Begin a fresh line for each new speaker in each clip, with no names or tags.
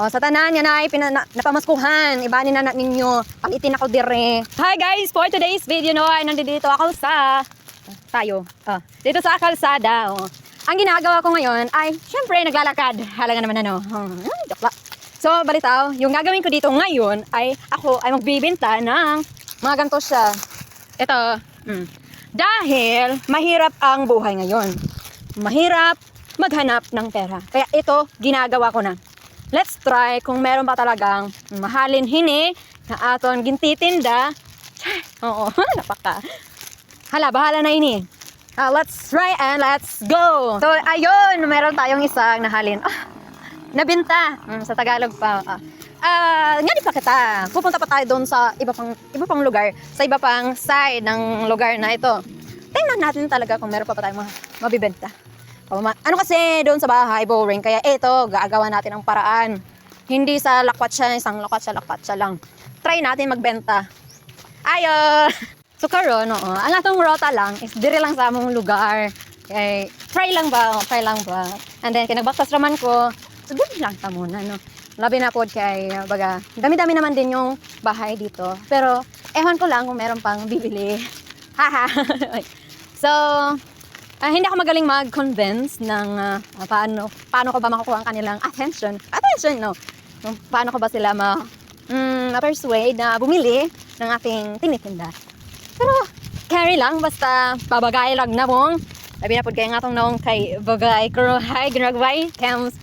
O, sa tanan yan ay napamaskuhan. Ibanin na ninyo. Pangitin ako dire. Hi guys! For today's video no, ay nandito ako sa... dito sa kalsada. Oh. Ang ginagawa ko ngayon ay, syempre, naglalakad. Halaga naman ano. Joke lang. So, balitaw, yung gagawin ko dito ngayon ay ako ay magbibenta ng mga ganito siya. Ito. Dahil mahirap ang buhay ngayon. Mahirap maghanap ng pera. Kaya ito, ginagawa ko na. Let's try kung meron ba talagang mahalin hini na aton gintitinda. Oo, napaka. Hala, bahala na ini. Let's try and let's go. So, ayun, meron tayong isang nahalin. Nabinta. Sa Tagalog pa. Nga di pa kita. Pupunta pa tayo doon sa iba pang lugar. Sa iba pang side ng lugar na ito. Tingnan natin talaga kung meron pa tayong mabibenta. Ano kasi doon sa bahay, boring. Kaya ito, gagawa natin ang paraan. Hindi sa lakwatsa, isang lakwatsa lang. Try natin magbenta. Ayo! So karon, ang atong rota lang is dire lang sa among lugar. Kaya try lang ba? And then kinagbaktas raman ko. So dire lang ta muna, no. Labi na po kay baga. Dami-dami naman din yung bahay dito. Pero ewan ko lang kung meron pang bibili. Haha. So, hindi ako magaling mag-convince ng paano ko ba makukuha ang kanilang attention, no? Paano ko ba sila ma-persuade na bumili ng ating tinitinda. Pero, carry lang, basta babagay lang na mong. Sabi na po kayo nga itong naong kay bagay, kruhay, ginagway, cams.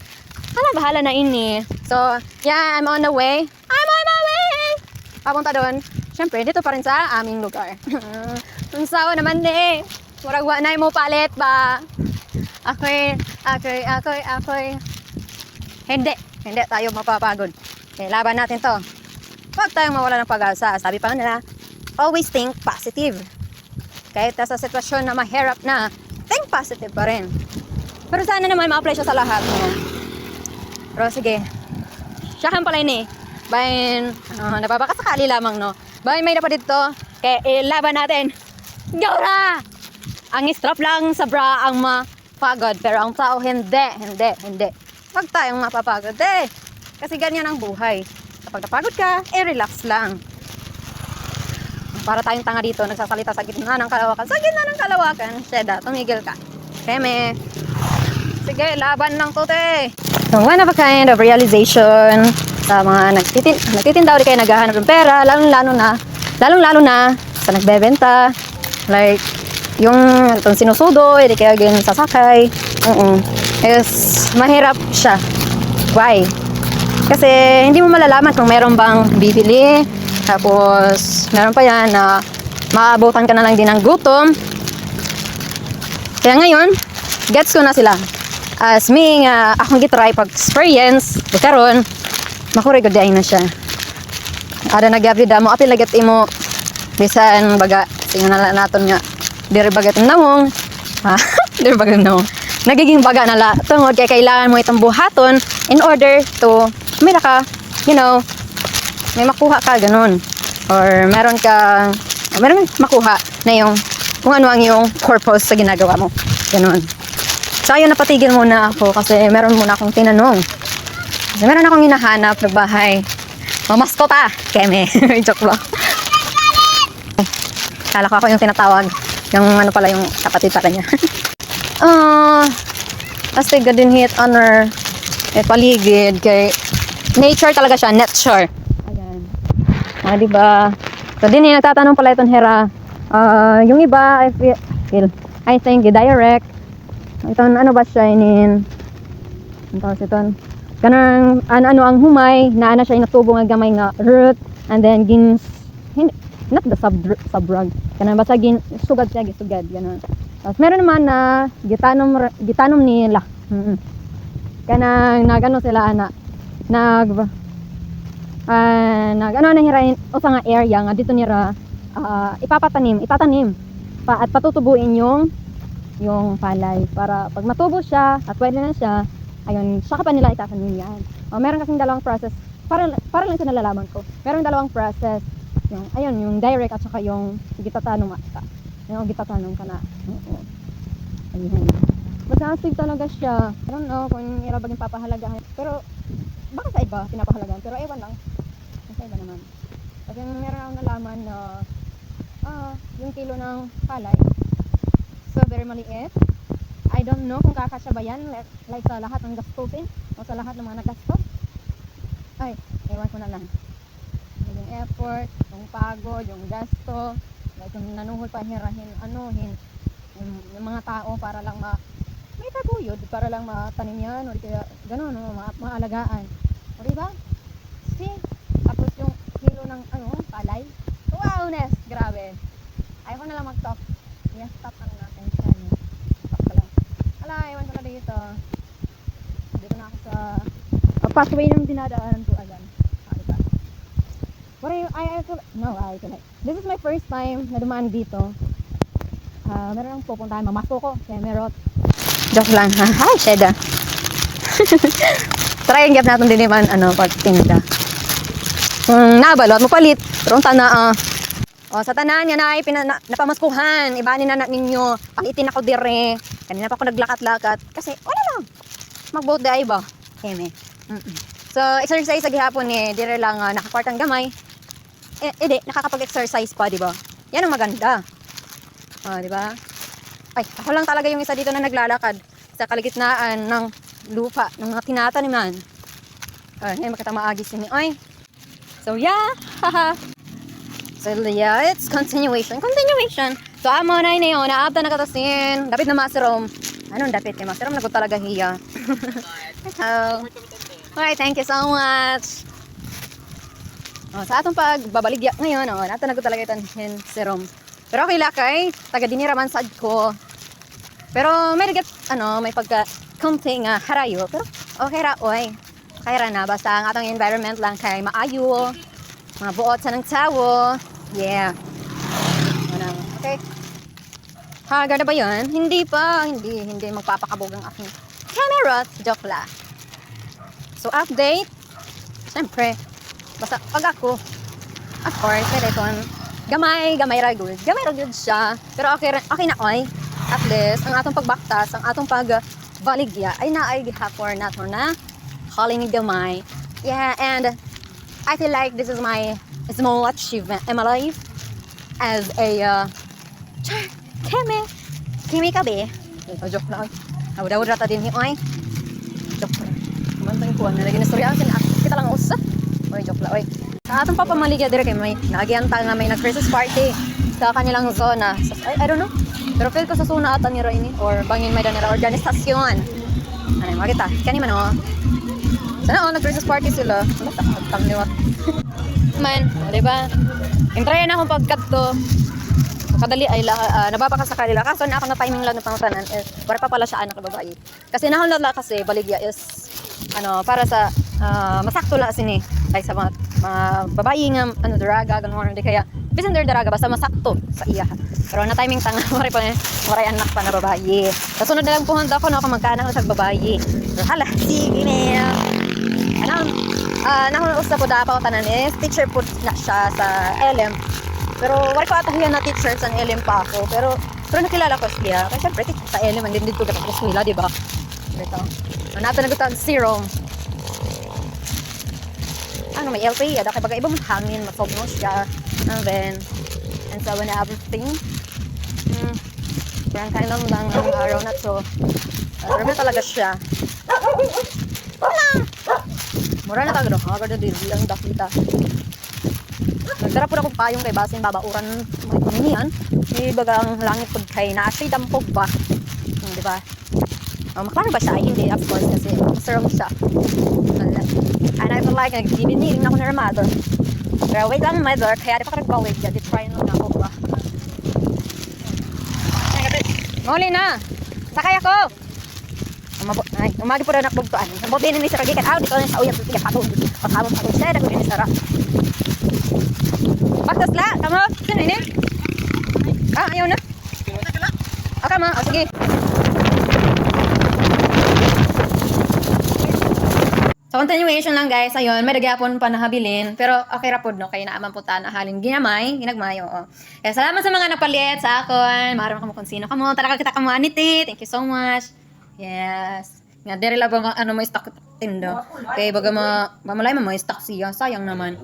Bahala na ini. So, yeah, I'm on my way. Papunta doon. Siyempre, dito pa rin sa aming lugar. Ang sawa naman eh. Murag wa na mo palit ba? Ako'y. Hindi tayo mapapagod. Okay, laban natin to. Huwag tayong mawala ng pag-asa. Sabi pa nila, always think positive. Kahit sa sitwasyon na mahirap na, think positive pa rin. Pero sana naman ma-apply siya sa lahat. Pero sige. Siyahan pala yun eh. Bayan, napapakasakali lamang no. Bayan may dapat dito. Kaya ilaban natin. Go na! Ang strap lang sa bra ang mapagod. Pero ang tao hindi. Huwag tayong mapapagod eh. Kasi ganyan ang buhay. Kapag napagod ka, relax lang. Para tayong tanga dito, nagsasalita sa gitna ng kalawakan. Sa gitna ng kalawakan, Sheda, tumigil ka. Keme. Sige, laban lang to te. So, one of a kind of realization sa mga nagtitinda o di kayo naghahanap ng pera, lalong-lalo na sa nagbebenta. Like, yung itong sinusudo, hindi kaya ganyan sasakay. Is mahirap siya. Why? Kasi hindi mo malalaman kung meron bang bibili. Tapos, meron pa yan na maabutan ka na lang din ng gutom. Kaya ngayon, gets ko na sila. As me, akong gitry pag-experience, karon makurigod din na siya. Ada nagyabida mo, apil lagat imo. Bisan baga, sino na naton nga. Diri bagat namong. Diri bagat namong. Nagiging baga na la. Tungod kay kailangan mo itong buhaton in order to may makuha ka ganun. Or meron makuha na yung kung ano ang yung purpose sa ginagawa mo. Ganun. So ayun, napatigil muna ako kasi meron muna akong tinanong. Kasi meron akong hinahanap na bahay. Mamaskota! Keme. Joke lang. Kala ko ako yung tinatawag. Yung ano pala yung kapatid pala niya. Kasi din hit honor paligid kay nature talaga siya, nature. Ayan. Diba? So din nagtatanong pala itong Hera. Yung iba I think direct. Ito ano ba siya inin? Tapos ito kanang ano ang humay na ana siya inatubo nga gamay nga root and then not the subrug. Kanang basta sugad ganun. Tapos meron naman na gitanom nila. Kanang nagano sila ana nagano na hirain o sa nga area nga dito nira itatanim at patutubuin yung palay para pag matubo siya at pwede na siya, ayun, saka pa nila itatanim yan. Meron kasing dalawang process para lang sa nalalaman ko. Meron dalawang process. Yung direct at saka yung gitatanong ka na. Ayun. Basta astig talaga siya. I don't know kung irabagin papahalagahan. Pero baka sa iba, pinapahalagan. Pero ewan lang. Sa iba naman. Kasi meron akong nalaman na yung kilo ng palay, so very maliit. I don't know kung kakasya ba yan, like sa lahat ng gastusin o sa lahat ng mga nagastos. Ay, ewan ko na lang. Yung effort, yung pagod, yung gasto, like yung nanuhol pa hirahin, yung mga tao para lang may taguyod, para lang matanim yan, o di kaya gano'n, maalagaan. O diba? See? Tapos yung kilo ng palay. Wow, Nes! Grabe. Ayaw ko na lang mag-talk. Yes, stop natin siya. Stop ka lang. Ala, ewan ko na dito. Dito na ako sa pathway ng dinadaanan ko agad. Diba? What are you, I feel, no, I feel like, this is my first time na dumaan dito. Meron lang pupuntahan, mamasko ko. Kaya meron. Joke lang, ha? Hi, Sheda. Try ang gap natin din naman, pagtinda. Nabalot mo palit. Pero tana, sa tanan yan ay napamaskuhan. Ibanin na ninyo. Pangitin ako dire. Kanina pa ako naglakat-lakat. Kasi, wala lang. Mag-boat day ba? Eme. So, exercise sa gihapon dire lang nakakwartang gamay. Hindi, nakakapag-exercise pa, di ba? Yan ang maganda. Di ba? Ay, ako lang talaga yung isa dito na naglalakad sa kaligitnaan ng lupa, ng mga tinataniman. Ngayon makita maagis yun. Ay. So, yeah. So, yeah, it's continuation. So, amo na yun. Naabda na katasin. Dapit na masirom. Anong dapit? Masirom na ko talaga hiya. Okay, thank you so much. Sa atong pagbabaligya ngayon, nato na ko talaga itanhin serum. Pero okay lakay. Taga diniraman sad ko. Pero may rigat, may pagka-kunting harayo. Pero okay ra, oy. Okay ra na. Basta ang atong environment lang kay maayo. Mga buot sa ng tao. Yeah. Okay. Ganda ba yun? Hindi pa. Hindi magpapakabog ang aking camera. Joke la. So, update. Siyempre. Basta pag ako, of course, kaya ito, gamay ra good. Gamay ra good siya. Pero okay na, oy. At least, ang atong pagbaktas, ang atong pagbaligya, ay naay gihapon nato na calling ni gamay. Yeah, and I feel like this is my small achievement in my life as a Kimi ka be. Joke na, oy. Awad-awad rata din oy. Joke na. Kumantang ko, nalagyan na storya. Kita lang usa. Oy, joke na, oy. Sa atong papamaligya dire kay may naagiyanta nga may nag-Christmas party sa kanilang zona. I don't know. Pero feel ko sa zona ata ni Roini or bangin may danira organisasyon. Ano, makita. Kani man sana nag-Christmas party sila. Tangliwat. Man, di ba? Intrayan akong pagkadto. Kadali ay nababa ka sa kanila. Kaso na ako na timing lang ng pangutanan para pa pala siya anak na babae. Kasi nahulala kasi baligya is para sa masakto la sini like sa mga babae nga daraga ganun di kaya bisan daraga basta masakto sa iya. Pero na timing tanga maray anak pa na babae. Sa sunod na lang puhunta ko na ako magkaanak sa babae. So hala, sige na. Nahulala po dapat tanan is teacher po na siya sa LM. Pero wala ko atahiyan na teacher sa LM pa ako. Pero nakilala ko siya. Kasi syempre teacher sa LM ang din dito dapat ko sila, di ba? Ito. Nato nagutag zero. May LP, ada kay bagay ibang hangin, mapognos siya. And so when everything. Parang kain lang ang araw na to. Marami talaga siya. Wala! Mura na talaga. Agad na din ang dakita. Nagdara po na kong payong kay basin babauran mga kuminian. May bagang langit pag kay naasay dampog ba. Diba? Maklaro ba siya? Ay, hindi, of course, kasi masarap siya. And I feel like nagbibiniling na ako na mother. Pero wait lang, mother, kaya di pa ka nagbawig. Di try lang na ako ba? Muli na! Sakay ako! Umagi po na nakbugtuan. Nabuti na ni Sir Gikan. Di ko na sa uyap. Sige, patong. Paghabang siya, dako din ni Sarah. Baktas la, kamo? Sino ini? Ayaw na? Okay ma, sige. So, continuation lang guys. Ayun, may nagyapon pa nahabilin. Pero okay ra pod no, kaya naaman po ta na halin ginagmay, oo. Kaya salamat sa mga napalit sa akon. Maraming kamo kung sino kamo. Talaga kita kamo aniti. Thank you so much. Yes. Nga, dere lang ba ano may stock tinda. Kaya baga mamalay mo may stock siya. Sayang naman.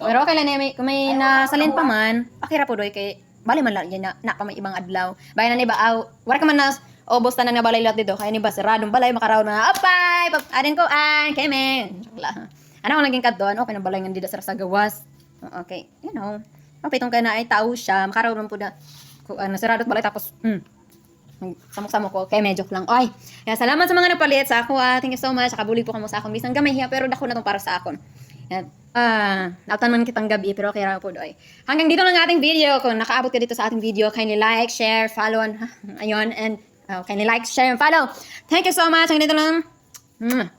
Pero okay lang na kung may nasalin pa man, akira po doy kay bali man lang yan na pa may ibang adlaw. Bayan na ni ba wala ka man na obos tanan nga balay lot dito kaya ni ba siradong balay makaraw na apay pag adin ko keme. Ano ko naging kadton okay na balay nga dito sa gawas. Okay, you know. Okay, itong kaya na ay tao siya, makaraw man po na siradot balay tapos samok-samok ko, kaya medyo lang. Ay, kaya salamat sa mga napalit sa ako. Thank you so much. Nakabuli po kamo sa akong bisang gamay hiya, pero dako na tong para sa akon. Yan. Nautan man kitang gabi, pero okay ra po doy. Hanggang dito lang ating video. Kung nakaabot ka dito sa ating video, kindly like, share, follow, ayun, and kindly like, share, and follow. Thank you so much. Hanggang dito lang.